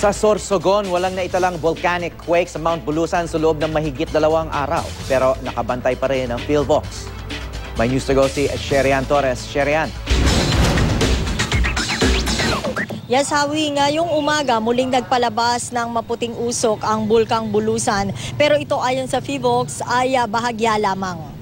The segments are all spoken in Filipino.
Sa Sorsogon, walang naitalang volcanic quake sa Mount Bulusan sa loob ng mahigit 2 araw. Pero nakabantay pa rin ang PhilVox. May news to go si Sherian Torres. Sherian. Yes, Hawi, ngayong umaga muling nagpalabas ng maputing usok ang Bulkang Bulusan. Pero ito ayon sa PhilVox ay bahagya lamang.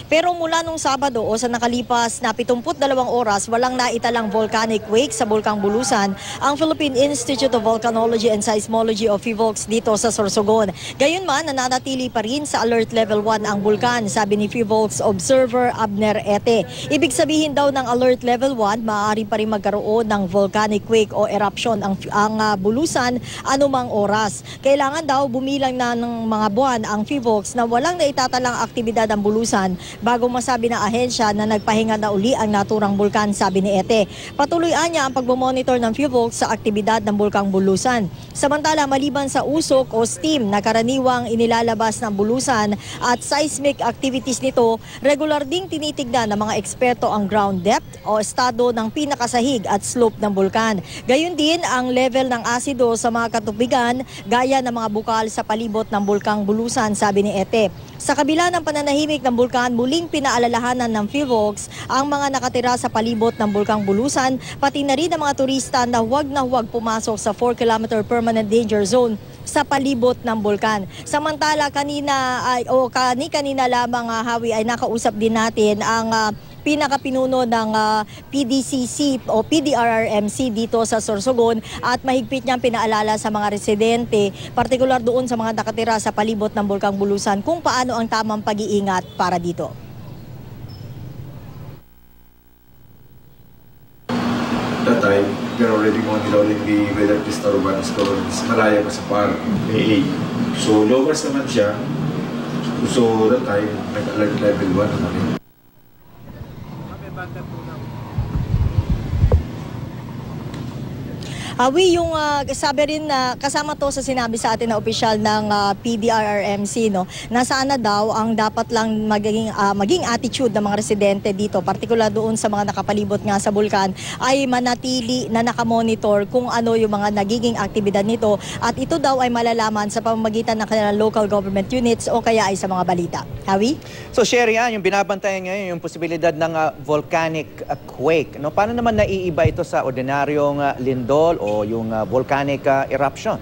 Pero mula nung Sabado o sa nakalipas na 72 oras, walang naitalang volcanic wake sa Bulkang Bulusan ang Philippine Institute of Volcanology and Seismology o PhilVox dito sa Sorsogon. Gayunman, nananatili pa rin sa Alert Level 1 ang bulkan, sabi ni PhilVox Observer Abner Ete. Ibig sabihin daw ng Alert Level 1, maaari pa rin magkaroon ng volcanic wake o eruption ang Bulusan anumang oras. Kailangan daw bumilang na ng mga buwan ang PhilVox na walang naitatalang aktibidad ang Bulusan bago masabi ng ahensya na nagpahinga na uli ang naturang bulkan, sabi ni Ete. Patuloy niya ang pagmamonitor ng PhilVox sa aktibidad ng Bulkang Bulusan. Samantala, maliban sa usok o steam na karaniwang inilalabas ng Bulusan at seismic activities nito, regular ding tinitignan ng mga eksperto ang ground depth o estado ng pinakasahig at slope ng bulkan. Gayun din ang level ng asido sa mga katubigan gaya ng mga bukal sa palibot ng Bulkang Bulusan, sabi ni Ete. Sa kabila ng pananahimik ng bulkan, muling pinaalalahanan ng PhilVox ang mga nakatira sa palibot ng Bulkang Bulusan, pati na rin ang mga turista na huwag pumasok sa 4-kilometer permanent danger zone sa palibot ng bulkan. Samantala, kanina lamang, Hawi, ay nakausap din natin ang pinakapinuno ng PDCC o PDRRMC dito sa Sorsogon at mahigpit niyang pinaalala sa mga residente, partikular doon sa mga nakatira sa palibot ng Bulkang Bulusan, kung paano ang tamang pag-iingat para dito. That time, we're already monitoring the weather disturbance towards Malaya Masapar, May 8. So, lowers naman siya. So, that time, nag-alert level 1 naman eh. Hawi, yung sabi rin na kasama to sa sinabi sa atin na opisyal ng PDRRMC, no, na sana daw ang dapat lang maging attitude ng mga residente dito, partikular doon sa mga nakapalibot nga sa bulkan, ay manatili na nakamonitor kung ano yung mga nagiging aktibidad nito, at ito daw ay malalaman sa pamamagitan ng kanilang local government units o kaya ay sa mga balita. Hawi? So, Sherian, yung binabantayan ngayon, yung posibilidad ng volcanic quake. No? Paano naman naiiba ito sa ordinaryong lindol o yung volcanic eruption?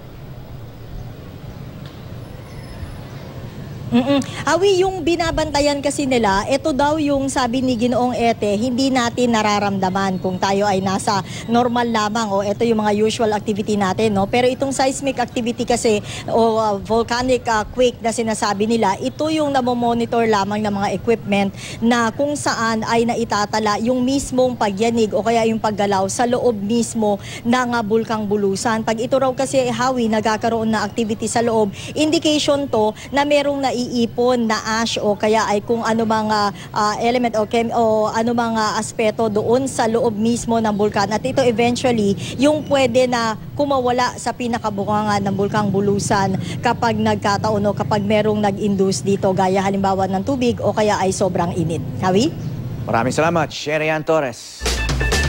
Hawi, yung binabantayan kasi nila, ito daw yung sabi ni Ginoong Ete, hindi natin nararamdaman kung tayo ay nasa normal lamang o ito yung mga usual activity natin, no? Pero itong seismic activity kasi o volcanic quake na sinasabi nila, ito yung namomonitor lamang ng mga equipment na kung saan ay naitatala yung mismong pagyanig o kaya yung paggalaw sa loob mismo ng Bulkang Bulusan. Pag ito raw kasi, Hawi, nagkakaroon na activity sa loob, indication to na merong iipon na ash o kaya ay kung ano mga element o ano mga aspeto doon sa loob mismo ng bulkan. At ito eventually yung pwede na kumawala sa pinakabungangan ng Bulkang Bulusan kapag nagkataon o kapag merong nag-induce dito gaya halimbawa ng tubig o kaya ay sobrang init. Hawi? Maraming salamat, Sherian Torres.